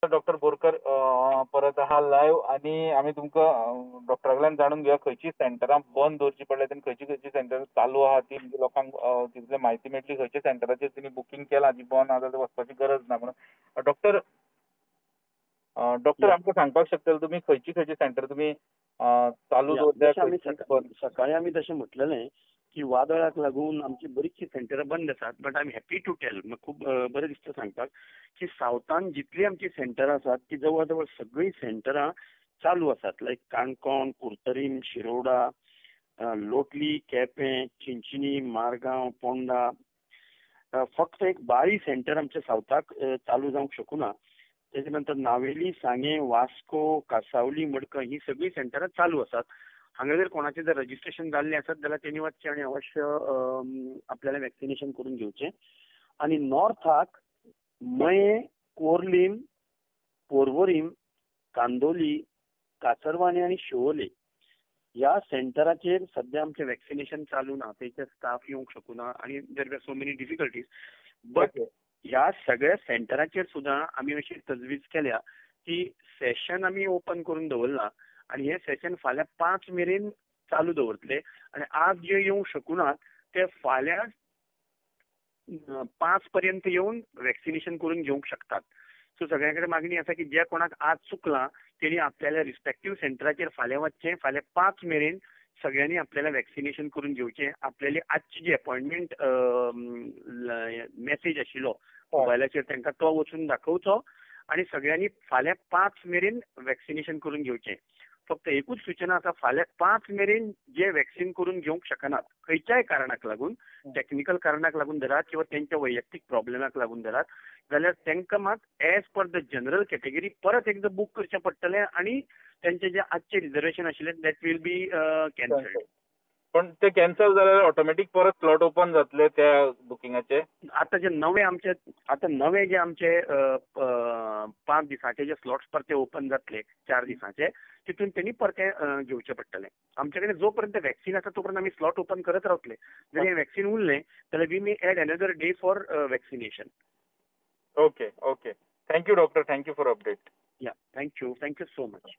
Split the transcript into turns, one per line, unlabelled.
नमस्कार डॉक्टर बोरकर परत हा लाईव्ह आणि आम्ही तुमकां डॉक्टरा कडल्यान जाणून घेवया खंयची सेंटरां बंद दवरची पडल्यात आनी खंयची सेंटर चालू आहा ती म्हणजे लोकांक तितले म्हायती मेळटली खंयच्या सेंटराचेर तुमी बुकींग केलां जी बंद आहा जाल्यार वचपाची गरज ना म्हणून डॉक्टर आमकां सांगपाक शकतले तुमी खंयची सेंटर तुमी चालू दवरल्या
सकाळी आम्ही तशें म्हटलेलें की वादळाक लागून आमची बरीचशी सेंटरां बंद आसात but I am happy to tell म्हाका खूब बरें दिसता सांगपाक की सावथान जितली आमची सेंटरां आसात ती जवळ जवळ सगळीं सेंटरां चालू आसात लायक काणकोण कुर्तरीम शिरोडा लोटली केपें चिंचिनी मारगांव पोंडा फक्त एक 22 सेंटर आमच्या सावथाक चालू जावंक शकूना. त्याच्या नंतर नावेली सांगे वास्को कासावली मडकय ही सगळीं सेंटरां चालू आसात. हांगा जर कोणाचें जर रजिस्ट्रेशन जाल्लें आसत जाल्यार तेणी वचचें आनी अवश्य आपल्याला वॅक्सिनेशन करून घेवचें. आनी नॉर्थाक मये कोर्लीम पोर्वोरीम कांदोली कासरवानी आनी शिवोले ह्या सेंटराचेर सध्या आमचें वॅक्सिनेशन चालू ना. थंयचे स्टाफ येवंक शकूना आनी there are so many difficulties. But ह्या सगळ्या सेंटराचेर सुद्दां आमी अशी तजवीज केल्या की सेशन आमी ओपन करून दवरला आनी हे सेशन फाल्यां 5 मेरेन चालू दवरतले आनी आज जे येवंक शकूनात ते फाल्यां 5 पर्यंत येवन वॅक्सिनेशन करून घेवंक शकतात. सो सगळ्यां कडेन मागणी आसा की जे कोणाक आज चुकलां तेणी आपल्याल्या रिस्पेक्टीव सेंटराचेर फाल्यां वचचें. फाल्यां 5 मेरेन सगळ्यांनी आपल्याला वॅक्सिनेशन करून घेवचें. आपल्याली आजची जी अपॉइंटमेंट मेसेज आशिल्लो मोबायलाचेर तांकां तो वचून दाखोवचो आनी सगळ्यांनी फाल्यां 5 मेरेन वॅक्सिनेशन करून घेवचें. फक्त एकूच सूचना आसा फाल्यां 5 मेरेन जे वॅक्सिन करून घेवंक शकनात खंयच्याय कारणाक लागून टेक्निकल कारणाक लागून धरात किंवा तेंच्या वैयक्तीक प्रॉब्लेमाक लागून धरात जाल्यार तांकां मात as per the general category परत एकदां बूक करचें पडटलें आनी तेंचे जे आजचे रिजर्वेशन आशिल्लें दॅट वील बी कॅन्सल्ड.
पण ते कॅन्सल जाल्यार ऑटोमॅटीक परत स्लॉट ओपन जातले त्या बुकिंगाचे.
आता जे नवे जे आमचे 5 दिसाचे जे स्लॉट्स परते ओपन जातले 4 दिसाचे तितून त्यांनी परते घेवचे पडटले. आमचे कडेन जो पर्यंत वॅक्सिन आसा तो पर्यंत आमी स्लॉट ओपन करत रावतले. जर हे वॅक्सिन उरलें जाल्यार we may add another day for vaccination.
Okay thank you doctor, thank you for update.
या थँक्यू सो मच.